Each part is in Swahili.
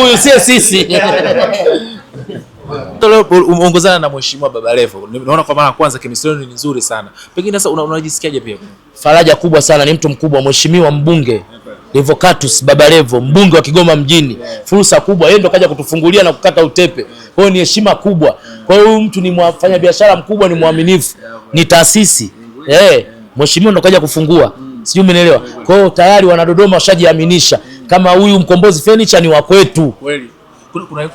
huyu sio sisi. Leo umeongozana na Mheshimiwa Baba Levo. Naona kwa mara ya kwanza chemistry ni nzuri sana. Pengine sasa unajisikiaje pia? Faraja kubwa sana, ni mtu mkubwa, Mheshimiwa mbunge Revocatus Baba Levo, mbunge wa Kigoma mjini. Fursa kubwa, yeye ndo kaja kutufungulia na kukata utepe. Kwa hiyo ni heshima kubwa. Kwa hiyo huyu mtu ni mfanya biashara mkubwa, ni mwaminifu, ni taasisi. Mheshimiwa ndo kaja kufungua. Sijui umeelewa. Kwa hiyo tayari wana Dodoma washajiaminisha kama huyu Mkombozi Furniture ni wa kwetu. Kweli.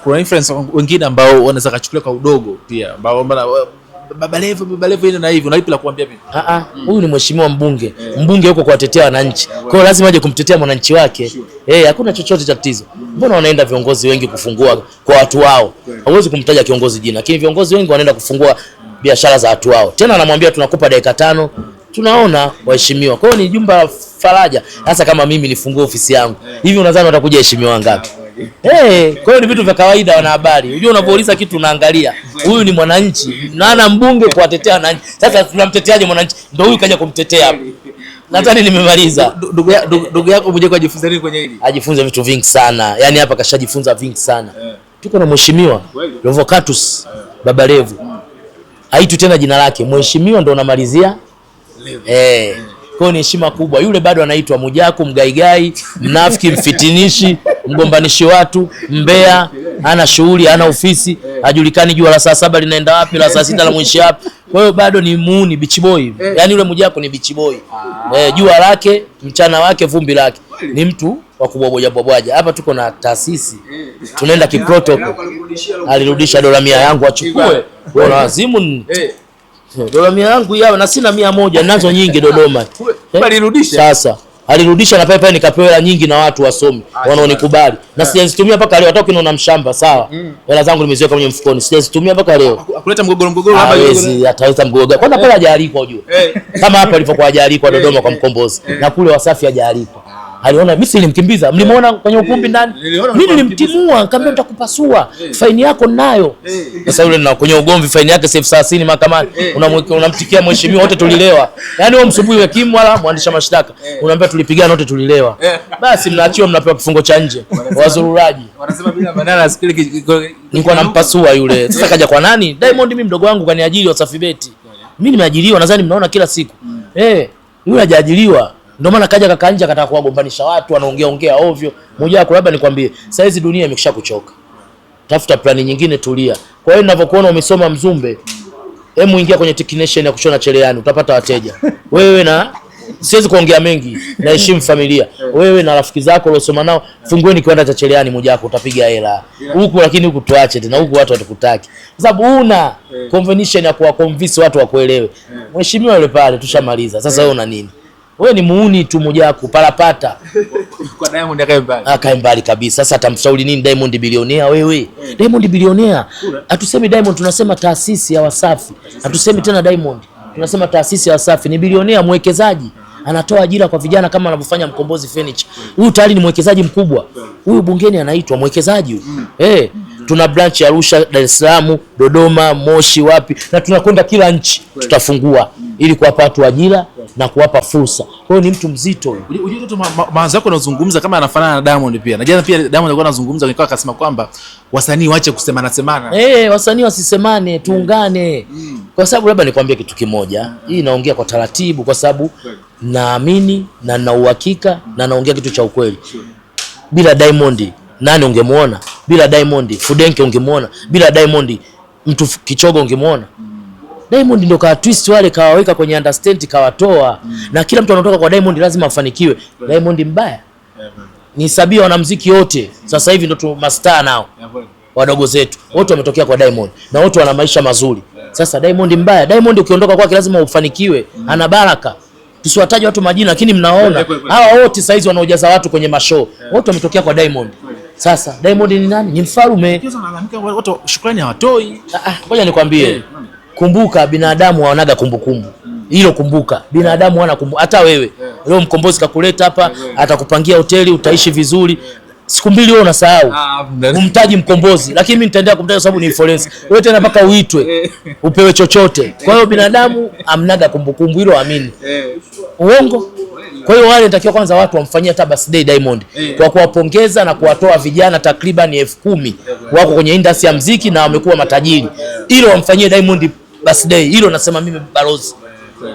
Kuna influence wengine ambao wanaweza kuchukulia kwa udogo pia, ambao Baba Levo ina na hivi, unaipi la kuambia vipi? Huyu ni mheshimiwa mbunge. Mbunge yuko kuwatetea wananchi. Kwa hiyo lazima aje kumtetea mwananchi wake. Hakuna chochote tatizo. Mbona wanaenda viongozi wengi kufungua kwa watu wao? Hauwezi kumtaja kiongozi jina, lakini viongozi wengi wanaenda kufungua biashara za watu wao. Tena anamwambia tunakupa dakika 5. Tunaona waheshimiwa. Kwa hiyo ni jumba faraja. Sasa kama mimi nifungue ofisi yangu, hivi unadhani watakuja heshimiwa wangapi? Kwa hiyo ni vitu vya kawaida wanahabari. Unajua unapouliza kitu unaangalia. Huyu ni mwananchi, na ana mbunge kuwatetea wananchi. Sasa tunamteteaje mwananchi? Ndio huyu kaja kumtetea hapo. Nadhani nimemaliza. Ndugu yako mmoja kwa ajifunza nini kwenye hili? Ajifunze vitu vingi sana. Yaani hapa kashajifunza vingi sana. Tuko na Mheshimiwa Revocatus Baba Levo. Haitu tena jina lake. Mheshimiwa ndio unamalizia. Kwa ni heshima kubwa. Yule bado anaitwa Mujako, mgaigai, mnafiki, mfitinishi, mgombanishi watu, mbea, hana shughuli, hana ofisi, hajulikani jua la saa 7 linaenda wapi, la saa 6 la mwisho wapi. Kwa hiyo bado ni muuni, beach boy. Yaani yule Mujako ni beach boy. Jua lake, mchana wake, vumbi lake. Ni mtu wa kubwabwaja. Hapa tuko na taasisi. Tunaenda kiprotocol. Alirudisha dola 100 yangu achukue. Bwana wazimu. Dola 100 yangu yao na sina 100, ninazo nyingi Dodoma. Alirudisha. Sasa alirudisha na pale nikapewa hela nyingi na watu wasomi wanaonikubali. Na sijazitumia mpaka leo, hata ukiniona mshamba sawa. Hela zangu nimeziweka kwenye mfukoni. Sijazitumia mpaka leo. Kuleta mgogoro hapa hivi. Ataleta mgogoro. Kwanza pale hajaalikwa ujue. Kama hapa alipokuwa hajaalikwa Dodoma kwa Mkombozi. Na kule Wasafi hajaalikwa. Aliona mimi nilimkimbiza. Mlimuona kwenye ukumbi ndani? Mimi nilimtimua, nikamwambia nitakupasua. Faini yako ninayo. Sasa yule na kwenye ugomvi faini yake elfu 30 mahakamani. Unamtikia mheshimiwa, wote tulilewa. Yaani wewe msubuhi wekimu wala muandisha mashtaka. Unaambia tulipigana wote tulilewa. Basi mnaachiwa, mnapewa kifungo cha nje. Wazururaji. Wanasema bila maneno asikili nilikuwa nampasua yule. Sasa kaja kwa nani? Diamond mimi mdogo wangu kaniajiri Wasafi Beti. Mimi nimeajiriwa, nadhani mnaona kila siku. Yule hajaajiriwa. Ndio maana kaja kaka nje akataka kuwagombanisha watu, ongea ovyo. Mmoja wako labda nikwambie, sasa hizi dunia imekisha kuchoka. Tafuta plani nyingine, tulia. Kwa hiyo ninavyokuona umesoma Mzumbe, hemu ingia kwenye technician ya kushona cherehani, utapata wateja. Wewe na siwezi kuongea mengi, naheshimu familia. Wewe na rafiki zako uliosoma nao, fungueni kiwanda cha cherehani moja wako, utapiga hela. Huku lakini huku tuache tena, huku watu watakutaki. Kwa sababu una convention ya kuwa convince watu wakuelewe. Mheshimiwa yule pale tushamaliza. Sasa wewe una nini? Wewe ni muuni tu Mujako, parapata. Kwa Diamond akae mbali. Akae mbali kabisa. Sasa atamshauri nini Diamond bilionea wewe? Diamond bilionea. Hatusemi Diamond, tunasema taasisi ya Wasafi. Hatusemi tena Diamond. Tunasema taasisi ya Wasafi, ni bilionea, mwekezaji. Anatoa ajira kwa vijana kama anavyofanya Mkombozi Furniture. Huyu tayari ni mwekezaji mkubwa. Huyu bungeni anaitwa mwekezaji huyu. Tuna branch ya Arusha, Dar es Salaam, Dodoma, Moshi, wapi, na tunakwenda kila nchi tutafungua ili kuwapa watu ajira na kuwapa fursa. Kwa hiyo ni mtu mzito huyu. Unajua tu mawazo yako unazungumza kama anafanana na Diamond pia. Na jana pia Diamond alikuwa anazungumza nikawa akasema kwamba wasanii waache kusemana. Wasanii wasisemane, tuungane. Kwa sababu labda nikwambie kitu kimoja. Hii naongea kwa taratibu kwa sababu naamini na nina uhakika na naongea kitu cha ukweli. Bila Diamond nani ungemuona? Bila Diamond Fudenke ungemuona? Bila Diamond mtu Kichogo ungemuona? Diamond ndio kawa twist wale, kawaweka kwenye understand, kawatoa. Na kila mtu anatoka kwa Diamond lazima afanikiwe. Diamond mbaya? Ni sabia wanamuziki wote. Sasa hivi ndio mastaa nao. Wadogo zetu wote wametokea kwa Diamond na wote wana maisha mazuri. Sasa Diamond mbaya? Diamond ukiondoka kwake lazima ufanikiwe. Ana baraka. Tusiwataje watu majina, lakini mnaona hawa wote saizi wanaojaza watu kwenye mashow wote wametokea kwa Diamond. Sasa Diamond ni nani? Ni mfalme. Watu shukrani hawatoi. Ngoja nikwambie. Kumbuka binadamu wanaga kumbukumbu. Hilo kumbuka. Binadamu wana kumbukumbu. Hata wewe leo Mkombozi kakuleta hapa, atakupangia hoteli, utaishi vizuri. siku 2 wewe unasahau umtaji Mkombozi, lakini mimi nitaendelea kumtaja sababu ni influencer. Wewe tena mpaka uitwe upewe chochote. Kwa hiyo binadamu amnaga kumbukumbu, hilo amini. Uongo. Kwa hiyo wale natakiwa kwanza watu wamfanyie hata birthday Diamond kwa kuwapongeza na kuwatoa vijana takriban 10,000 wako kwenye industry ya muziki na wamekuwa matajiri. Hilo wamfanyie Diamond birthday. Hilo nasema mimi balozi.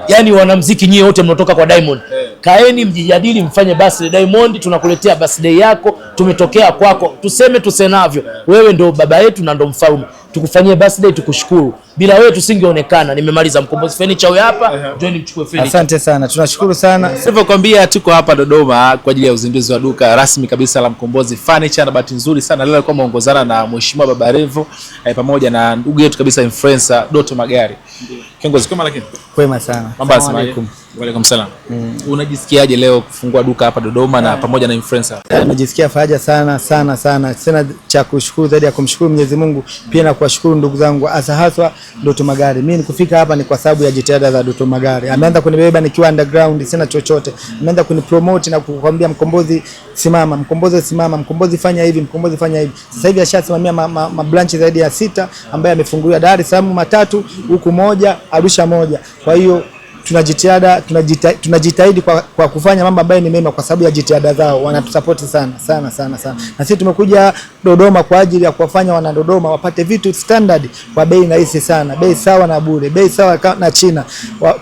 Yaani wanamuziki nyie wote mnaotoka kwa Diamond, kaeni mjijadili, mfanye birthday Diamond, tunakuletea birthday yako, tumetokea kwako, tuseme tusenavyo, wewe ndo baba yetu na ndo mfalme, tukufanyie birthday tukushukuru. Bila wewe tusingeonekana. Nimemaliza. Mkombozi Furniture wewe hapa, join mchukue furniture. Asante sana. Tunashukuru sana. Sasa kwambia tuko hapa Dodoma kwa ajili ya uzinduzi wa duka rasmi kabisa la Mkombozi Furniture, na bahati nzuri sana leo alikuwa ameongozana na Mheshimiwa Baba Levo pamoja na ndugu yetu kabisa influencer Doto Magari. Kiongozi kama lakini kwema sana. Assalamu alaykum. Wa alaykum salaam. Unajisikiaje leo kufungua duka hapa Dodoma na pamoja na influencer? Najisikia faraja sana sana sana. Sina cha kushukuru zaidi ya kumshukuru Mwenyezi Mungu, pia na kuwashukuru ndugu zangu haswa Doto Magari. Mimi nikufika hapa ni kwa sababu ya jitihada za Doto Magari. Ameanza kunibeba nikiwa underground, sina chochote. Ameanza kunipromote na kukwambia Mkombozi simama, Mkombozi simama, Mkombozi fanya hivi, Mkombozi fanya hivi. Sasa hivi ashasimamia branch zaidi ya 6 ambaye amefungulia Dar es Salaam 3, huku 1, Arusha 1. Kwa hiyo tunajitahidi kwa kufanya mambo ambayo ni mema kwa sababu ya jitihada zao. Wanatusupport sana sana sana sana. Na sisi tumekuja Dodoma kwa ajili ya kuwafanya wana Dodoma wapate vitu standard kwa bei rahisi sana, bei sawa na bure, bei sawa na China.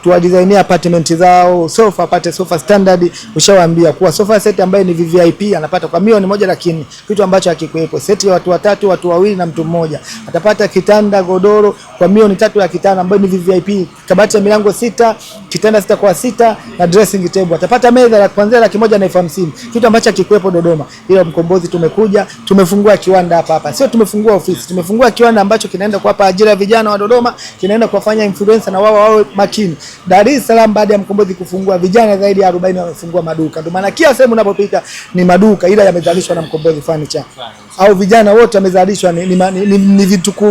Tuwadesignia apartment zao, sofa apate sofa standard. Ushawaambia kuwa sofa set ambayo ni VIP anapata kwa milioni 1, lakini kitu ambacho hakikuepo. Seti ya watu 3, watu 2 na mtu mmoja atapata kitanda godoro kwa milioni 3,500 ambayo ni VIP. Kabati ya milango 6, kitanda 6 kwa 6 na dressing table. Atapata meza ya kuanzia 150,000, kitu ambacho hakikuepo Dodoma. Ila Mkombozi tumekuja, tumefungua kiwanda hapa. Sio tumefungua ofisi, tumefungua kiwanda ambacho kinaenda kuwapa ajira ya vijana wa Dodoma, kinaenda kuwafanya influencer na wao wawe makini. Dar es Salaam baada ya Mkombozi kufungua, vijana zaidi ya 40 wamefungua maduka. Ndio maana kila sehemu unapopita ni maduka, ila yamezalishwa na Mkombozi Furniture. Au vijana wote wamezalishwa ni vitukuu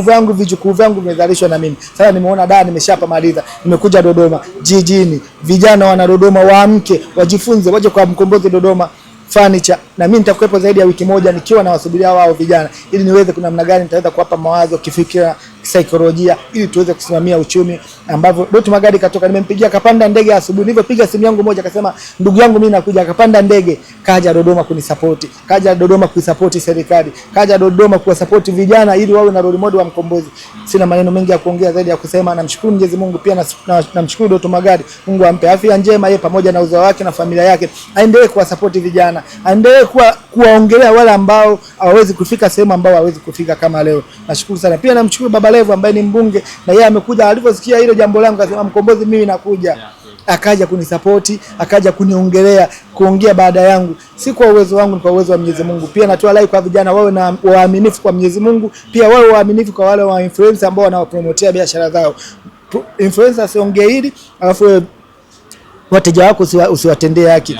vyangu vimezalishwa na mimi. Sasa nimeona Dar nimeshapa maliza. Nimekuja Dodoma jijini. Vijana wana Dodoma waamke, wajifunze, waje kwa Mkombozi Dodoma Furniture. Na mimi nitakuwepo zaidi ya wiki moja nikiwa na wasubiria wao vijana ili niweze kuna namna gani nitaweza kuwapa mawazo kifikira, saikolojia ili tuweze kusimamia uchumi ambavyo Doto Magari katoka. Nimempigia kapanda ndege asubuhi, nilipopiga simu yangu moja akasema ndugu yangu mimi nakuja, akapanda ndege kaja Dodoma kunisupport, kaja Dodoma kuisupport serikali, kaja Dodoma kuwasupport vijana ili wawe na role model wa Mkombozi. Sina maneno mengi ya kuongea zaidi ya kusema namshukuru Mwenyezi Mungu, pia namshukuru Doto Magari. Mungu ampe afya njema yeye pamoja na uzao wake na familia yake, aendelee kuwasupport vijana, aendelee kuwaongelea wale ambao hawawezi kufika sehemu ambao hawawezi kufika kama leo. Nashukuru sana. Pia namshukuru Baba Levo ambaye ni mbunge, na yeye amekuja aliposikia hilo jambo langu akasema Mkombozi mimi nakuja. Akaja kunisapoti, akaja kuniongelea, kuongea baada yangu. Si kwa uwezo wangu, ni kwa uwezo wa Mwenyezi Mungu. Pia natoa rai kwa vijana wawe na waaminifu kwa Mwenyezi Mungu, pia wawe waaminifu kwa wale wa influencer ambao wanawapromotea biashara zao. Influencer siongee hili alafu wateja wako usiwatendee haki.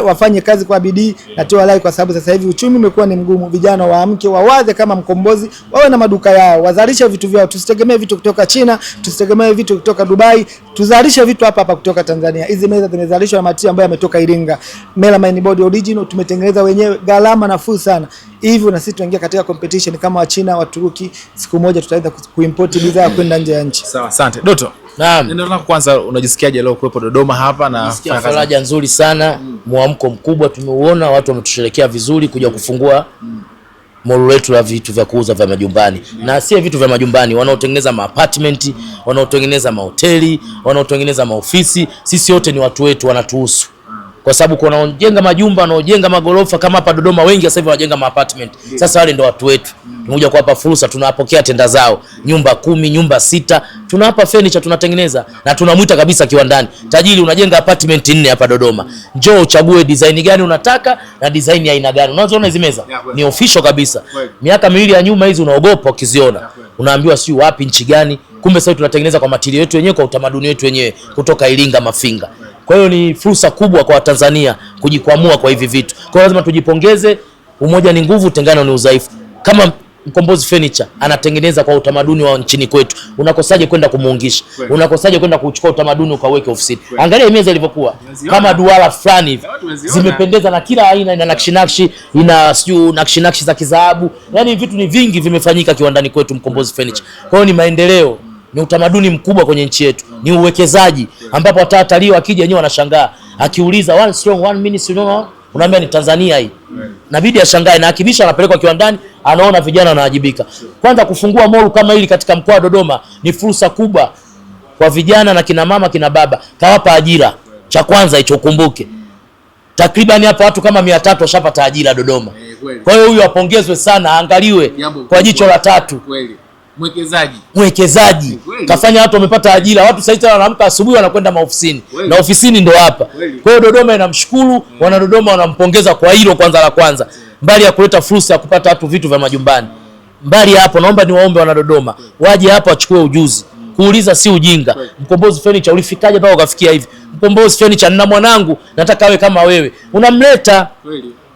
Wafanye kazi kwa bidii. Natoa rai kwa sababu sasa hivi uchumi umekuwa ni mgumu. Vijana waamke, wawaze kama Mkombozi, wawe na maduka yao, wazalishe vitu vyao. Tusitegemee vitu kutoka China, tusitegemee vitu kutoka Dubai, tuzalishe vitu hapa hapa kutoka Tanzania. Hizi meza zimezalishwa na material ambayo yametoka Iringa. Melamine board original tumetengeneza wenyewe, gharama nafuu sana. Hivyo na sisi tunaingia katika competition kama wa China, wa Turuki. Siku moja tutaweza kuimport bidhaa kwenda nje ya nchi. Sawa, asante. Doto. Naam. Ndio kwanza unajisikiaje leo kuwepo Dodoma hapa na faraja nzuri sana, mwamko mkubwa tumeuona, watu wametusherekea vizuri kuja kufungua mall letu la vitu vya kuuza vya majumbani. Na si vitu vya majumbani, wanaotengeneza ma-apartment, wanaotengeneza mahoteli, wanaotengeneza maofisi, sisi wote ni watu wetu, wanatuhusu. Kwa sababu kuna wanaojenga majumba, wanaojenga magorofa kama hapa Dodoma wengi sasa hivi wanajenga ma-apartment. Sasa wale ndio watu wetu. Tumekuja kuwapa fursa, tunawapokea tenda zao. Nyumba 10, nyumba 6, tunawapa furniture tunatengeneza na tunamuita kabisa kiwandani. Tajiri unajenga apartment 4 hapa Dodoma. Njoo uchague design gani unataka na design ya aina gani. Unazoona hizo meza ni official kabisa. Miaka 2 ya nyuma hizi unaogopa ukiziona. Unaambiwa si wapi nchi gani. Kumbe sasa tunatengeneza kwa material yetu wenyewe, kwa utamaduni wetu wenyewe kutoka Iringa Mafinga. Kwa hiyo ni fursa kubwa kwa Watanzania kujikwamua kwa hivi vitu. Kwa hiyo lazima tujipongeze, umoja ni nguvu, tengano ni udhaifu. Kama Mkombozi Furniture anatengeneza kwa utamaduni wa nchini kwetu. Unakosaje kwenda kumuungisha? Unakosaje kwenda kuchukua utamaduni ukaweke ofisini? Angalia meza ilivyokuwa kama duara fulani hivi, zimependeza na kila aina, ina nakshi, ina nakshi za kizahabu. Yani vitu ni vingi vimefanyika kiwandani kwetu Mkombozi Furniture. Kwa hiyo ni maendeleo, ni utamaduni mkubwa kwenye nchi yetu, ni uwekezaji ambapo hata watalii wakija wenyewe wanashangaa. Akiuliza one strong one ministry, unaambia ni Tanzania hii. Inabidi ashangae, na akibisha anapelekwa kiwandani, anaona vijana wanawajibika. Kwanza kufungua mall kama hili katika mkoa wa Dodoma ni fursa kubwa kwa vijana na kina mama kina baba, kawapa ajira. Cha kwanza hicho ukumbuke. Takriban hapa watu kama 300 washapata ajira Dodoma. Kwa hiyo huyu apongezwe sana, aangaliwe kwa jicho la tatu. Kweli. Mwekezaji kafanya watu wamepata ajira. Watu sasa wanaamka asubuhi wanakwenda maofisini, na ofisini ndo hapa. Kwa hiyo Dodoma inamshukuru, wana Dodoma wanampongeza kwa hilo kwanza. Mbali ya kuleta fursa ya kupata watu vitu vya majumbani, mbali hapo, naomba niwaombe wana Dodoma waje hapa wachukue ujuzi. Kuuliza si ujinga. Mkombozi Furniture ulifikaje mpaka ukafikia hivi? Mkombozi Furniture, nina mwanangu nataka awe kama wewe, unamleta.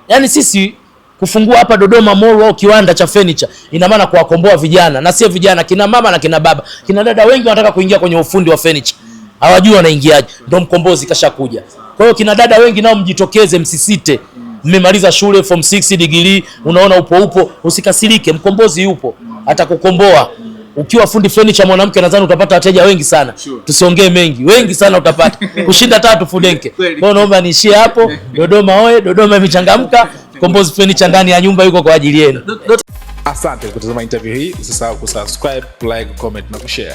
Yani sisi kufungua hapa Dodoma mall au kiwanda cha furniture ina maana kuwakomboa vijana, na sio vijana, kina mama na kina baba. Kina dada wengi wanataka kuingia kwenye ufundi wa furniture, hawajui wanaingiaje. Ndio Mkombozi kashakuja. Kwa hiyo kina dada wengi nao mjitokeze, msisite. Mmemaliza shule form 6 degree, unaona upo, usikasirike. Mkombozi yupo, atakukomboa. Ukiwa fundi furniture mwanamke, nadhani utapata wateja wengi sana. Tusiongee mengi, wengi sana utapata kushinda tatu Fudenke. Kwa hiyo naomba niishie hapo. Dodoma oye, Dodoma imechangamka. Mkombozi Furniture ndani ya nyumba yuko kwa ajili yenu. Asante kutazama interview hii. Usisahau kusubscribe, like, comment na kushare.